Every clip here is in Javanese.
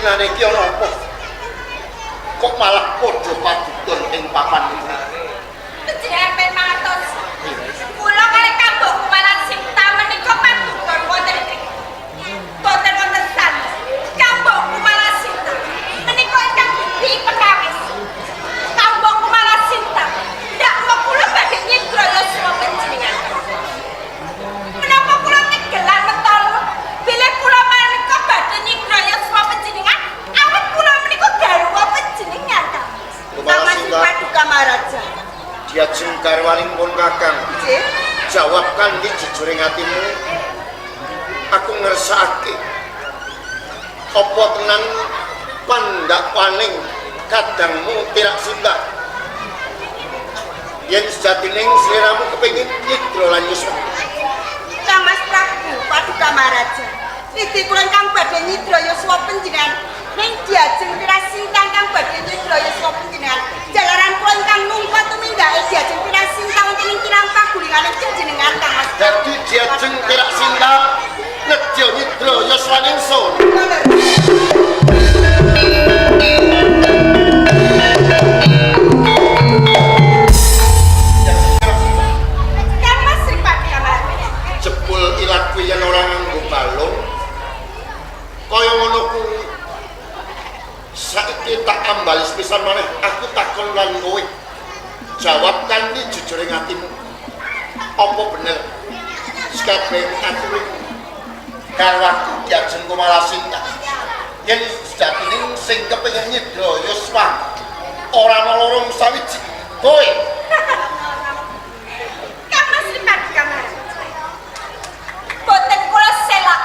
Sebenarnya iki ana apa? Kok malah padha padutun ing papan iki? Jenengan men matos. Kula kalih kambokku malah Sinta menika padutun wonten mriki. Boten wonten sanes. Kambokku malah Sinta menika ingkang dadi pekawis. Kambokku malah Sinta ndak mau kula badhe nyindra Yosua panjenengan. Menapa kula tegelan mentolo bilih kula menika badhe nyindra Yosua panjenengan? Awit kula menika garwa panjenengan ta. Sama si Paduka Maharaja. Dia jengkarwaning pun kakang. Jawabkan di jejuring hatimu. Aku ngersake apa tenan pandakwaning kadangmu tidak sinta. Yen sejatining sliramu kepengin nyidra lan Yuswa. Mas Prabu Paduka Maharaja. Iki kula kang badhe nyidra Yuswa panjenengan. Ning diajeng pirasintang kang badhe nyidra Yuswa panjenengan. Jalaran kula ingkang numpa tumindake diajeng pirasintang wonten ing kirang pagulinganing panjenengan Kang Mas. Dadi diajeng pirasintang nedya nyidra Yuswa ningsun. Jebul ilaku yen ora nganggo balung kaya ngono kuwi. Saiki tak ambalis pisan maneh aku takon lan kowe. Jawab kanthi jujuring atimu. Apa bener kabeh aturi karo aku diajeng Kumalasinta. Yen sejatine sing kepengin nyidra Yuswa ora ana lorong sawiji kowe. Kang Mas Paduka Maharaja. Boten kula selak.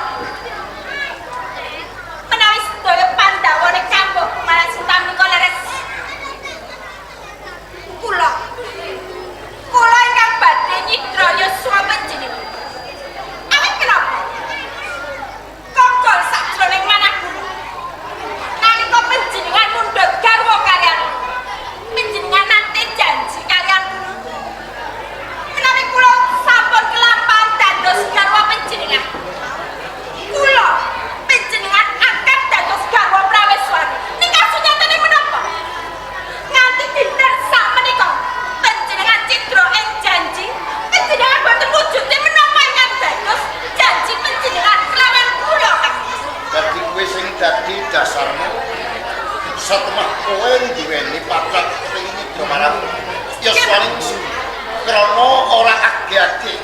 Menawi sedaya Pandhawane kambok Kumalasinta menika leres. Kula ingkang badhe nyidra Yosua panjenengan. Awit kenapa? Kokol sakjroning manah guru. Nalika panjenengan mundhut garwa kaliyan. Panjenengan nate janji kaliyan guru. Menawi kula sampun kelampahan dados garwa panjenengan. Kula panjenengan akan dados garwa praweswari. Nika sunyatane menapa? Nganti dinten sak menika panjenengan cidra ing janji. Panjenengan boten wujude menapa ingkang dados janji panjenengan kelawan kula Kang. Dadi kowe sing dadi dasarmu setemah kowe duweni patrap kepengin nyidra marang Yoswa ningsun. Krana ora age-age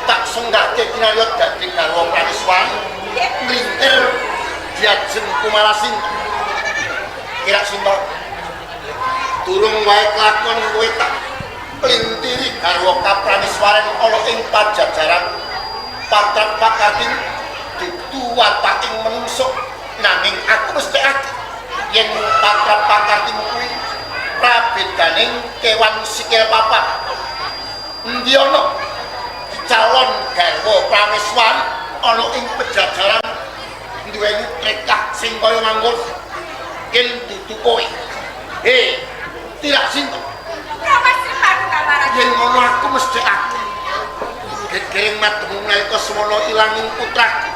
tak senggake kinayat dadi garwa praweswari. Nglintir diajeng Kumalasinta. Kira Sinta durung wae kelakon kowe tak lintiri garwa kapraniswaren ana ing pajajaran patrap pakating dituwataking menungso nanging aku mesti ati yen patrap pakating kuwi prabedaning kewan sikil papat. Endi ana calon garwa prameswari ana ing pajajaran duweni trekah sing kaya manggon yen dudu kowe. Tidak Sinta. Mas Paduka Maharaja. Yen ngono aku mesti aku. Gegering matemu nalika semana ilanging putraku.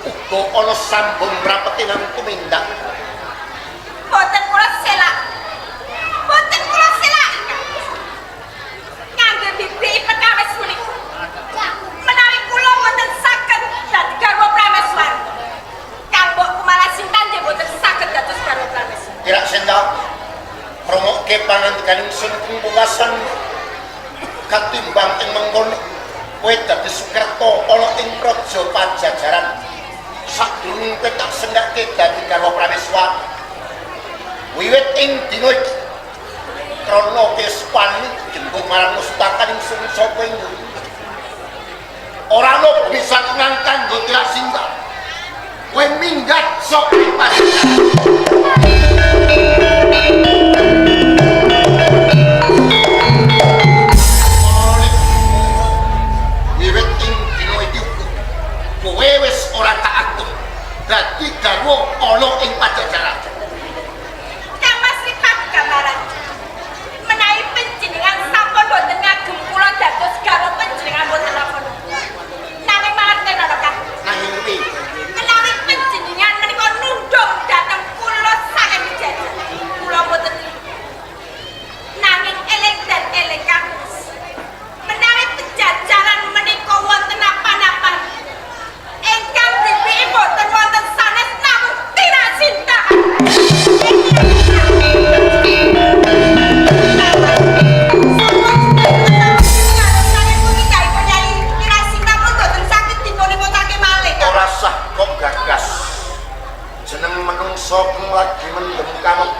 Uga ana sambung mrapeti nang tumindak. Boten kula selak. Boten kula selak. Ngangge bibi pekawis punika. Menawi kula boten saged dadi garwa prameswari. Kambok Kumalasinta nggih boten saged dados garwa prameswari. Tidak Sinta. Promoke pangandikaning sun pungkasan katimbang ing mengkono kowe dadi Sukerta ana ing praja Pajajaran. Sadurunge kowe tak senggake dadi garwa prameswari. Wiwit ing dina iki krana kesepani jembung marang mustakaning sun sapa ing ora ana bisa nang kanggo Tidak Sinta. Kowe minggat sok pas. Wiwit ing dina iki kowe wis ora tak atur dadi garwa ana ing Pajajaran. Kang Mas Paduka Maharaja. Menawi panjenengan sampun boten ngagem kula dados garwa panjenengan boten apa-apa. Nanging mangerten ana Kang. Nanging piye? Menawi panjenengan menika nundung dhateng kula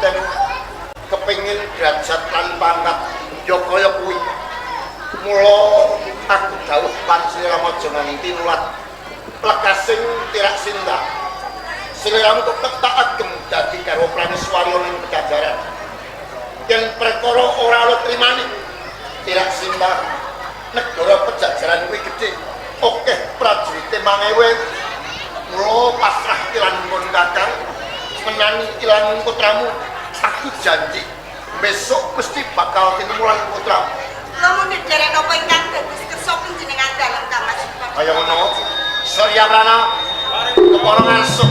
Raden kepingin derajat lan pangkat ya kaya kuwi. Mula aku dawuh Pansliramu aja nganti nulat lekasing tirak sinta. Sliramu tetep tak agem dadi garwa Praniswarya ning Pajajaran. Yen perkara ora ana trimani tirak sinta negara Pajajaran kuwi gedhe. Oke prajurite mangewe. Mula pasrah ilang mun kakang menani ilang putramu. Aku janji besok mesti bakal ketemu lan putramu. Lamun derek napa ingkang dados kersa panjenengan dalem Kamasikan. Kaya ngono. Surya Prana kepara ngasuk.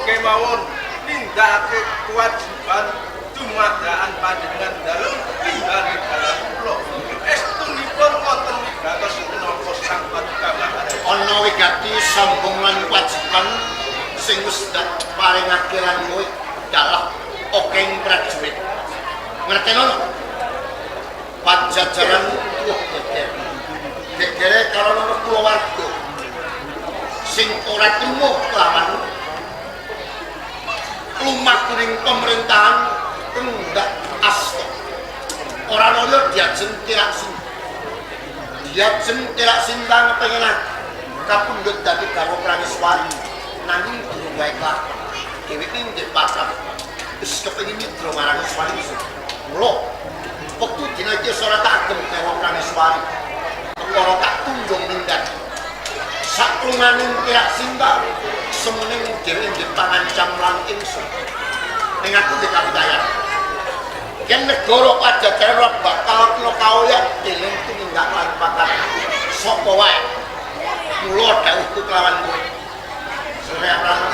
Kemawon nindakake kewajiban dumadaan panjenengan dalem tingali dalam kula. Estunipun wonten wigatos menapa sang paduka Maharaja. Ana wigati sambungan kewajiban sing wis paringake lan kowe dalah okeng prajurit. Ngerti ngono? Pajajaran tuh geger. Gegere karo nomor kulawarga. Sing ora trimo kelawan lumakuning pemerintahan enggak asta. Orang loyo diajen tirak sinta. Diajen tirak sinta pengenan kapundhut dadi garwa Praniswari. Nanging durung gawe kelakon. Dheweke ndek pasrah. Wis kepengin nidra marang Swari. Mula wektu dina iki ora tak agem garwa Praniswari. Perkara tak tundung mindhat. Saklunganing tirak sinta semening dhewe ndek pangancam lan ingsun. Ning aku dikapitayan. Yen negara Pajajaran ora bakal kena kaoyak dening tumindak lan pakat sapa wae. Mula dawuhku kelawan kowe. Surya Prana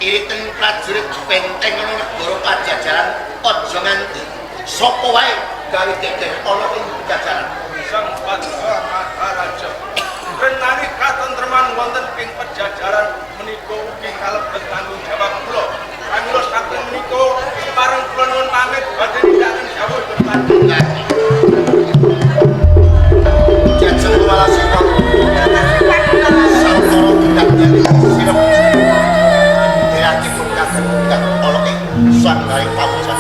iriten prajurit benteng ana negara Pajajaran aja nganti sapa wae gawe geger ana ing Pajajaran. Sang Paduka Maharaja renani katentreman wonten ing Pajajaran menika ugi kalebet tanggung jawab kula. Kanggo saking menika pareng kula nuwun pamit badhe nindakaken dawuh depan. Jajeng walasipun. Sawetara tindak jadi sirep. Dirakipun kagem ana ing sanggaring pamusan.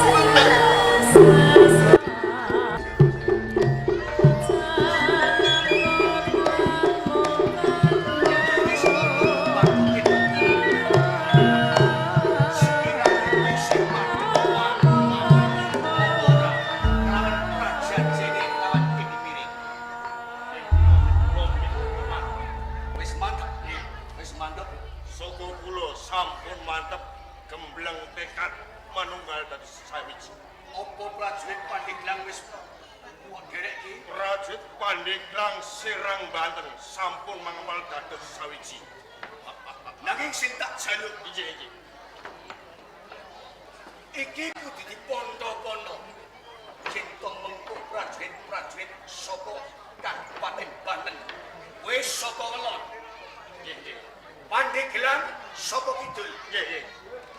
Pandeglang Serang Banten sampun mangamal dados sawiji. Nanging sing tak jaluk Iki. iki kudu dipondo-pondo. Cinta mengko prajurit-prajurit saka Kabupaten Banten. Wis saka welon. Nggih. Pandeglang saka kidul. Nggih.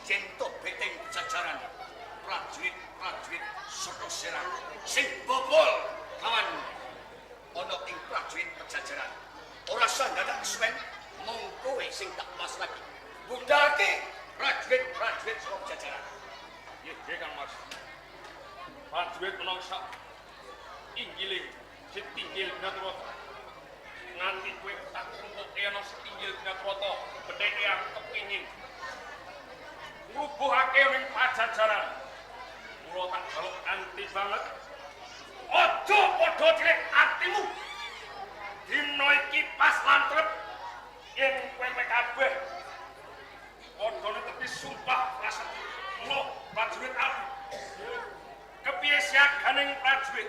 Cinta beteng jajaran. Prajurit-prajurit saka Serang. Sing bobol kawan ana ing prajurit Pajajaran. Ora usah dadak kesuwen mung kowe sing tak mas lagi. Budalke prajurit-prajurit saka Pajajaran. Nggih Kang Mas. Prajurit menungsa inggiling setinggil Ginatrata. Nganti kowe tak kumpuke ana setinggil Ginatrata, bedheke aku kepingin ngrubuhake ning Pajajaran. Mula tak jaluk anti banget. Ojo padha cilik atimu. Dina iki pas lantrep yen kowe kabeh padha netepi sumpah prasetya. Mula prajurit aku. Kepiye siaganing prajurit?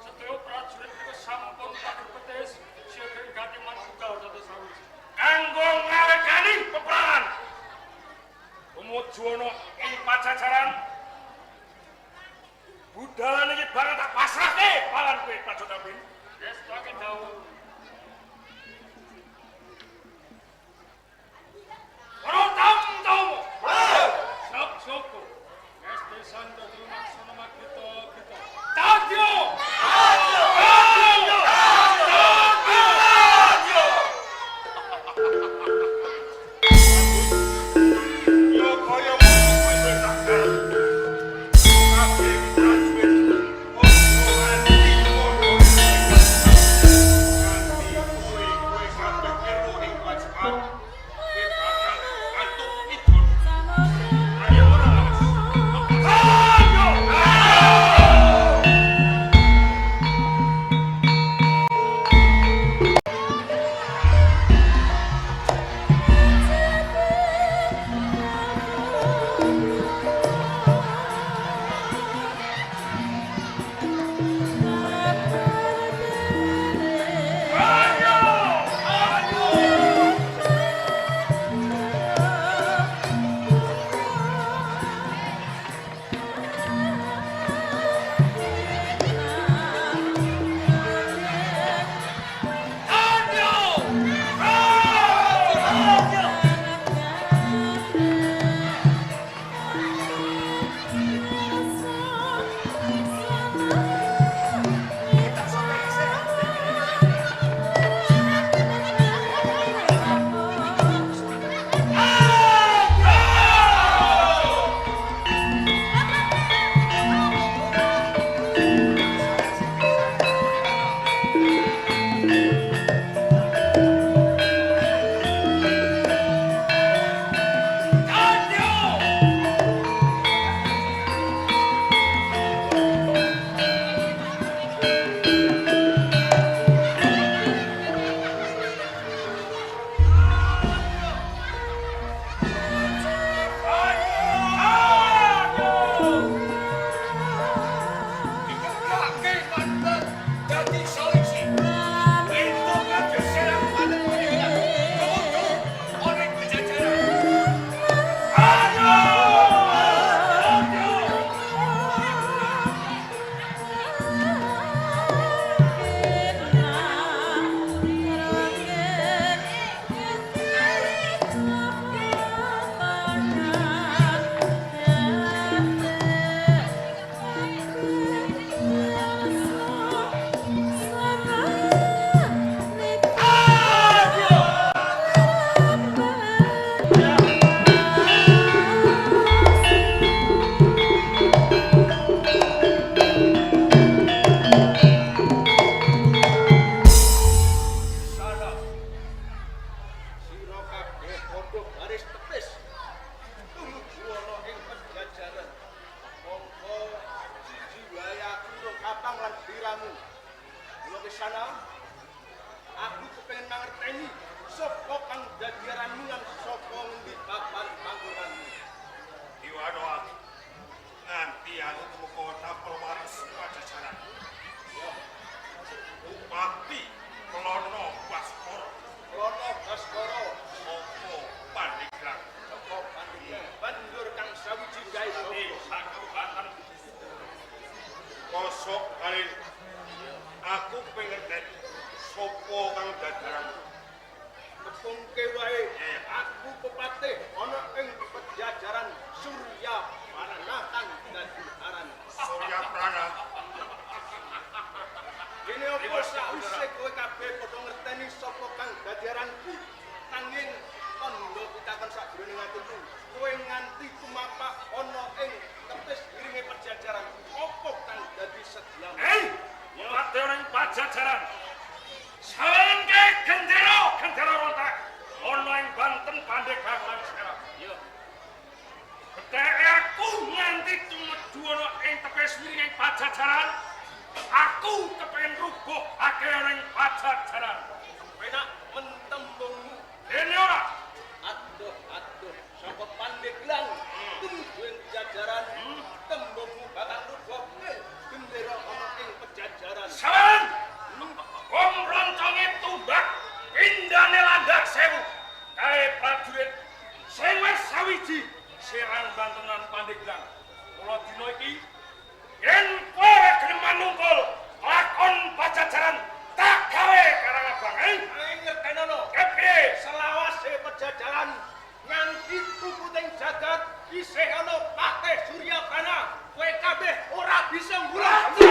Sedaya prajurit iku sampun tak petis siaga gati manunggal dados sawiji. Kanggo Pajajaran. Budal iki barang tak pasrahke palan kowe Prajotabim. Yes, tak dawuh. Rotam tamu. Sop sopku. Yes, desan dadi maksana magito kita. Tadyo. Pajajaran. Sawenke gendera rontak. Ana ing Banten Pandeglang lan Serang. Iya. Betek aku nganti tumedu ana ing tepes wiring Pajajaran. Aku kepengin rubuh akeh ning Pajajaran. Penak mentembungmu. Dene ora. Aduh, saka Pandeglang tumuju Pajajaran. Tembungmu bakal rubuh gendera ana ing Pajajaran. Sawen. Wong ronconge tumbak pindane landak sewu. Kae prajurit sing wis sawiji serang Bantenan Pandeglang. bilang, kula dina iki yen kowe gelem manungkul lakon Pajajaran tak gawe karang abang. Ngertenono. Kepiye? Selawase Pajajaran nganti tukuting jagat isih ana Patih Suryabana. Kowe kabeh ora bisa ngurang.